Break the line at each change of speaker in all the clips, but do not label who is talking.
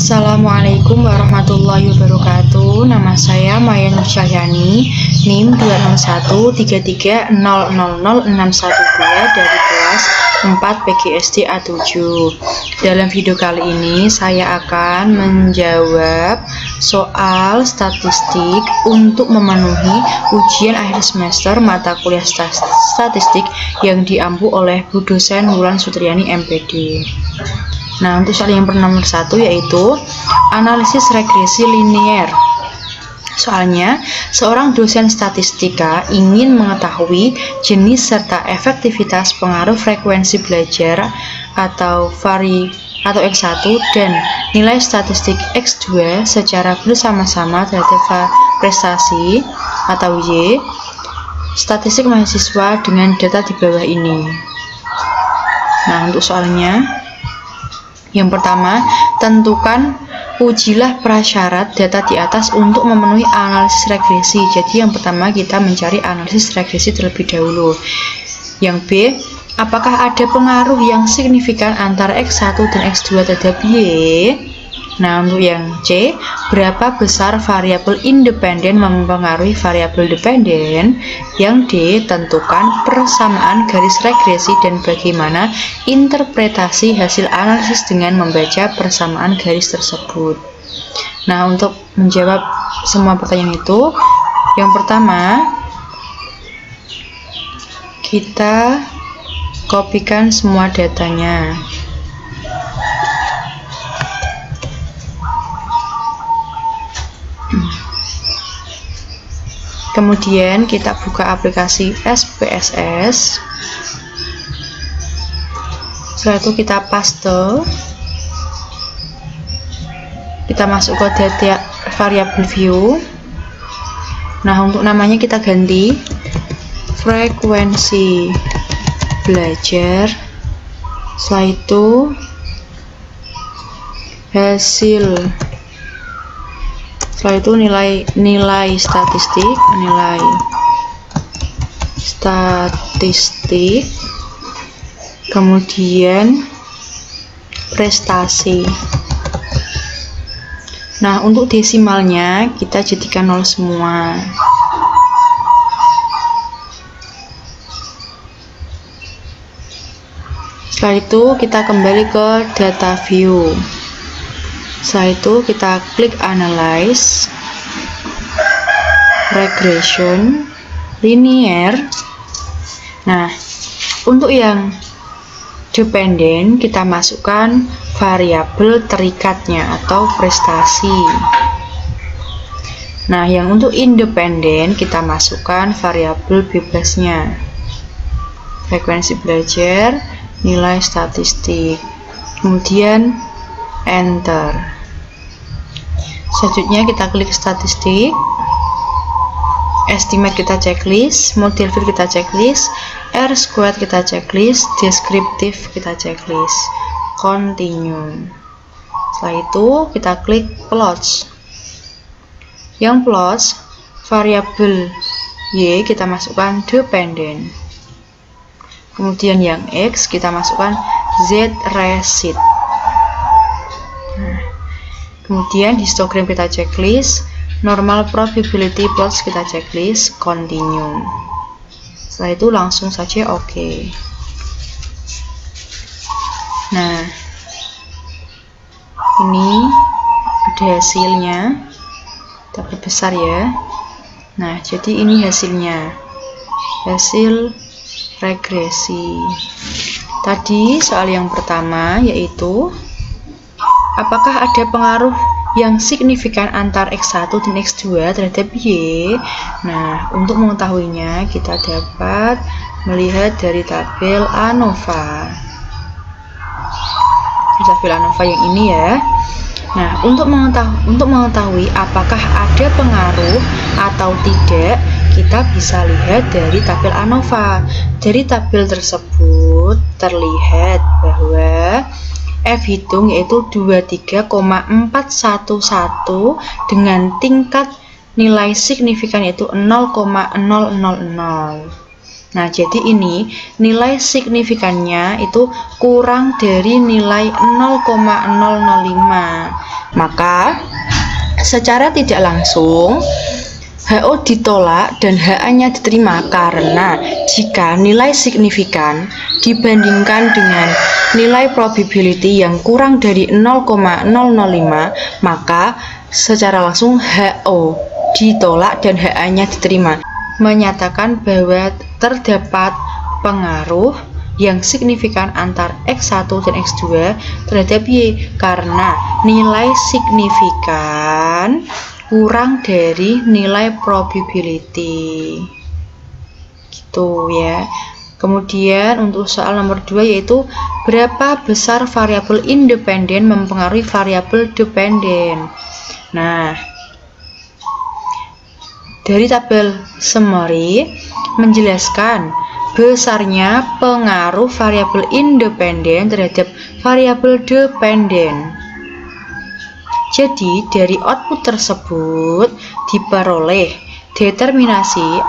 Assalamualaikum warahmatullahi wabarakatuh. Nama saya Maya Nur Cahyani, NIM 20133000612 dari kelas 4 PGSD A7. Dalam video kali ini saya akan menjawab soal statistik untuk memenuhi ujian akhir semester mata kuliah statistik yang diampu oleh Bu Dosen Wulan Sutriani MPD. Nah, untuk soal yang nomor 1 yaitu analisis regresi linier. Soalnya, seorang dosen statistika ingin mengetahui jenis serta efektivitas pengaruh frekuensi belajar atau X1 dan nilai statistik X2 secara bersama-sama terhadap prestasi atau Y statistik mahasiswa dengan data di bawah ini. Nah, untuk soalnya yang pertama, tentukan ujilah prasyarat data di atas untuk memenuhi analisis regresi. Jadi yang pertama kita mencari analisis regresi terlebih dahulu. Yang B, apakah ada pengaruh yang signifikan antara X1 dan X2 terhadap Y? Nah, untuk yang C, berapa besar variabel independen mempengaruhi variabel dependen? Yang D, tentukan persamaan garis regresi dan bagaimana interpretasi hasil analisis dengan membaca persamaan garis tersebut. Nah, untuk menjawab semua pertanyaan itu, yang pertama kita kopikan semua datanya. Kemudian kita buka aplikasi SPSS. Setelah itu kita paste. Kita masuk ke data variabel view. Nah, untuk namanya kita ganti frekuensi belajar. Setelah itu hasil. Setelah itu nilai statistik, kemudian prestasi. Nah, untuk desimalnya kita jadikan 0 semua. Setelah itu kita kembali ke data view. Setelah itu kita klik analyze, regression, linear. Nah, untuk yang dependen kita masukkan variabel terikatnya atau prestasi. Nah, yang untuk independen kita masukkan variabel bebasnya, frekuensi belajar, nilai statistik. Kemudian enter. Selanjutnya kita klik statistik, estimate kita checklist, model fit kita checklist, R squared kita checklist, deskriptif kita checklist, continue. Setelah itu kita klik plots. Yang plots variabel Y kita masukkan dependent. Kemudian yang X kita masukkan Z recit. Kemudian histogram kita checklist, normal probability plots kita checklist, continue. Setelah itu langsung saja oke. Nah, ini ada hasilnya. Kita perbesar ya. Nah, jadi ini hasilnya, hasil regresi. Tadi soal yang pertama yaitu apakah ada pengaruh yang signifikan antar X1 dan X2 terhadap Y? Nah, untuk mengetahuinya kita dapat melihat dari tabel ANOVA. Tabel ANOVA yang ini ya. Nah, untuk mengetahui apakah ada pengaruh atau tidak, kita bisa lihat dari tabel ANOVA. Dari tabel tersebut terlihat bahwa F hitung yaitu 23,411 dengan tingkat nilai signifikan yaitu 0,000. Nah, jadi ini nilai signifikannya itu kurang dari nilai 0,005. Maka secara tidak langsung HO ditolak dan HA-nya diterima karena jika nilai signifikan dibandingkan dengan nilai probability yang kurang dari 0,005, maka secara langsung HO ditolak dan HA-nya diterima, menyatakan bahwa terdapat pengaruh yang signifikan antar X1 dan X2 terhadap Y karena nilai signifikan kurang dari nilai probability gitu ya. Kemudian untuk soal nomor 2 yaitu berapa besar variabel independen mempengaruhi variabel dependen. Nah, dari tabel summary menjelaskan besarnya pengaruh variabel independen terhadap variabel dependen. Jadi dari output tersebut diperoleh determinasi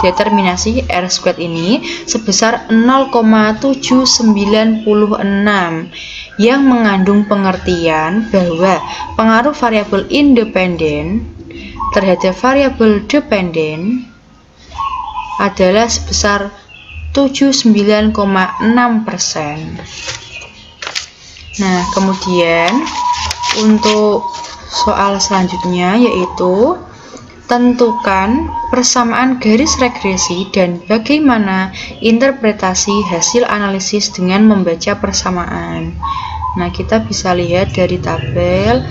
R² ini sebesar 0,796 yang mengandung pengertian bahwa pengaruh variabel independen terhadap variabel dependen adalah sebesar 79,6%. Nah, kemudian untuk soal selanjutnya yaitu tentukan persamaan garis regresi dan bagaimana interpretasi hasil analisis dengan membaca persamaan. Nah, kita bisa lihat dari tabel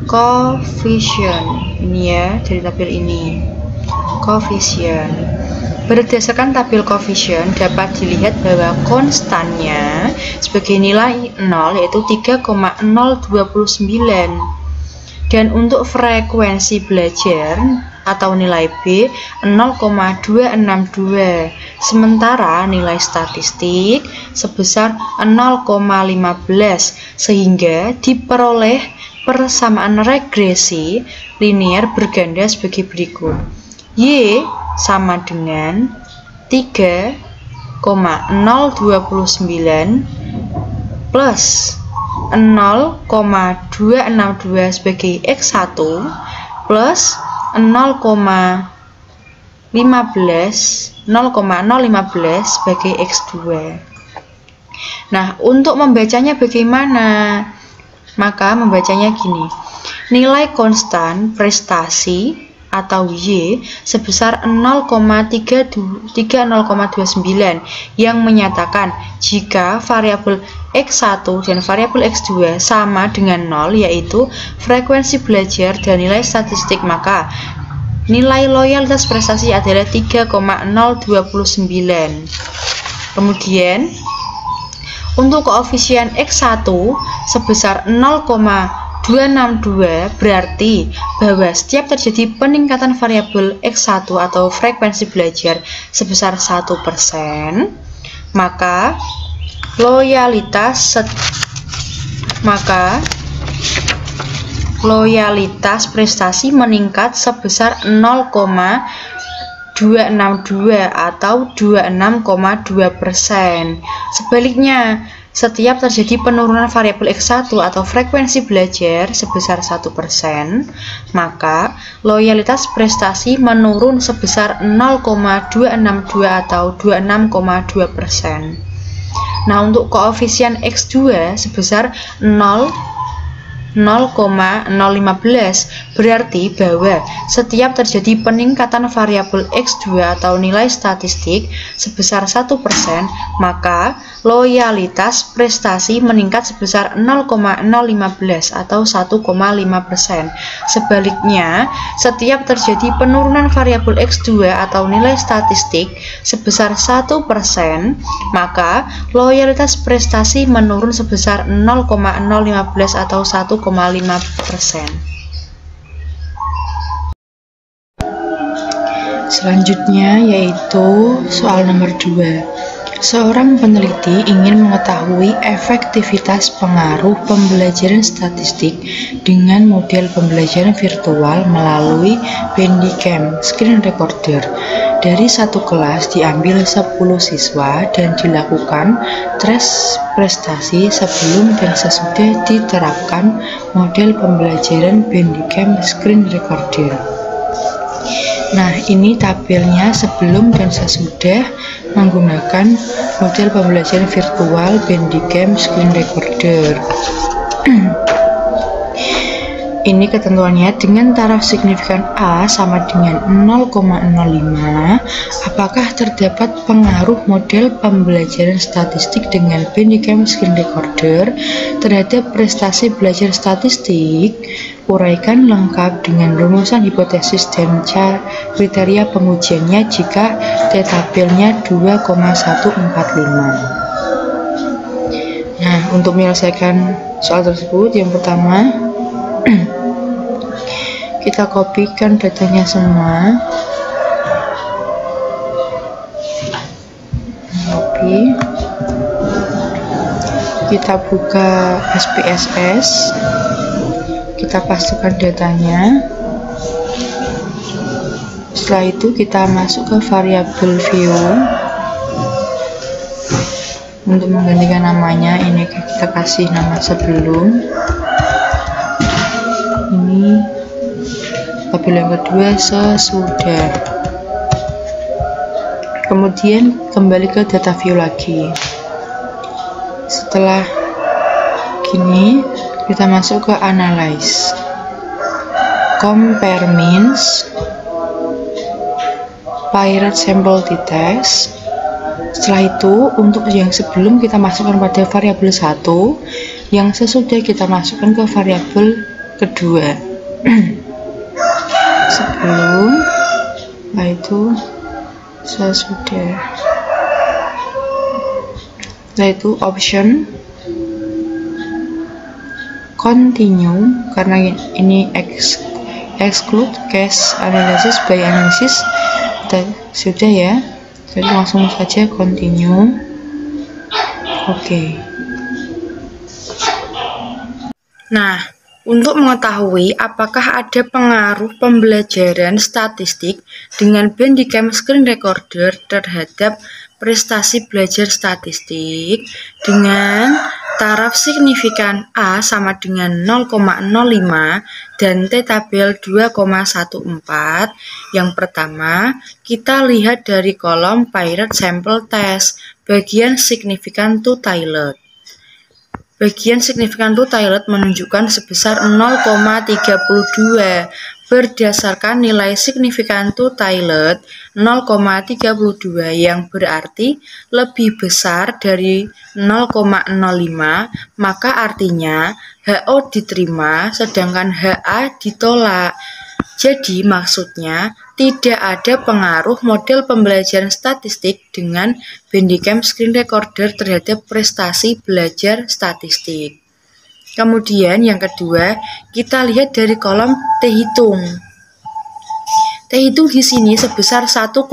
coefficient ini ya, dari tabel ini coefficient. Berdasarkan tabel coefficient dapat dilihat bahwa konstannya sebagai nilai 0 yaitu 3,029 dan untuk frekuensi belajar atau nilai B 0,262, sementara nilai statistik sebesar 0,15 sehingga diperoleh persamaan regresi linear berganda sebagai berikut. Y sama dengan 3,029 plus 0,262 sebagai X1 plus 0,015 sebagai X2. Nah, untuk membacanya bagaimana? Maka membacanya gini. Nilai konstan prestasi atau Y sebesar 0,3029 yang menyatakan jika variabel X1 dan variabel X2 sama dengan 0 yaitu frekuensi belajar dan nilai statistik, maka nilai loyalitas prestasi adalah 3,029. Kemudian untuk koefisien X1 sebesar 0,262 berarti bahwa setiap terjadi peningkatan variabel X1 atau frekuensi belajar sebesar 1%, maka loyalitas prestasi meningkat sebesar 0,262 atau 26,2%. Sebaliknya, setiap terjadi penurunan variabel X1 atau frekuensi belajar sebesar 1%, maka loyalitas prestasi menurun sebesar 0,262 atau 26,2%. Nah, untuk koefisien X2 sebesar 0,015 berarti bahwa setiap terjadi peningkatan variabel X2 atau nilai statistik sebesar 1%, maka loyalitas prestasi meningkat sebesar 0,015 atau 1,5%. Sebaliknya, setiap terjadi penurunan variabel X2 atau nilai statistik sebesar 1%, maka loyalitas prestasi menurun sebesar 0,015 atau 1,5%. Selanjutnya yaitu soal nomor 2. Seorang peneliti ingin mengetahui efektivitas pengaruh pembelajaran statistik dengan model pembelajaran virtual melalui Bandicam screen recorder. Dari satu kelas diambil 10 siswa dan dilakukan tes prestasi sebelum dan sesudah diterapkan model pembelajaran Bandicam screen recorder. Nah, ini tabelnya sebelum dan sesudah menggunakan model pembelajaran virtual Bandicam screen recorder. Ini ketentuannya dengan taraf signifikan A sama dengan 0,05. Apakah terdapat pengaruh model pembelajaran statistik dengan Bandicam screen recorder terhadap prestasi belajar statistik? Uraikan lengkap dengan rumusan hipotesis dan kriteria pengujiannya jika T-tabelnya 2,145. Nah, untuk menyelesaikan soal tersebut, yang pertama kita kopikan datanya semua, kita buka SPSS, kita pastikan datanya. Setelah itu kita masuk ke variabel view. Untuk menggantikan namanya, ini kita kasih nama sebelum. Ini tabel yang kedua sesudah. Kemudian kembali ke data view lagi. Setelah gini, kita masuk ke analyze. Compare means, pirate sample t-test. Setelah itu, untuk yang sebelum kita masukkan pada variabel 1, yang sesudah kita masukkan ke variabel kedua. Sebelum, setelah itu sesudah. Setelah itu option, continue, karena ini exclude case analysis by analysis. Sudah ya, jadi langsung saja continue. Oke. Nah, untuk mengetahui apakah ada pengaruh pembelajaran statistik dengan Bandicam screen recorder terhadap prestasi belajar statistik dengan taraf signifikan A sama dengan 0,05 dan T-tabel 2,14. Yang pertama, kita lihat dari kolom pirate sample test, bagian signifikan to tilde. Bagian signifikan to tilde menunjukkan sebesar 0,32 berdasarkan nilai signifikan to tilde 0,32 yang berarti lebih besar dari 0,05, maka artinya HO diterima sedangkan HA ditolak. Jadi maksudnya tidak ada pengaruh model pembelajaran statistik dengan Bandicam screen recorder terhadap prestasi belajar statistik. Kemudian yang kedua, kita lihat dari kolom T-hitung. T-hitung di sini sebesar 1,031,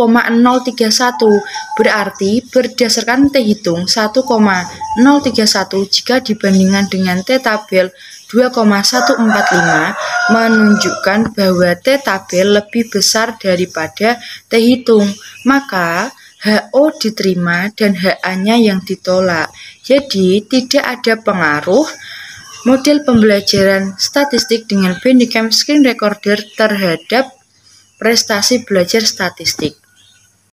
berarti berdasarkan T-hitung 1,031 jika dibandingkan dengan T-tabel 2,145 menunjukkan bahwa T-tabel lebih besar daripada T-hitung, maka HO diterima dan HA-nya yang ditolak. Jadi tidak ada pengaruh model pembelajaran statistik dengan Bandicam screen recorder terhadap prestasi belajar statistik.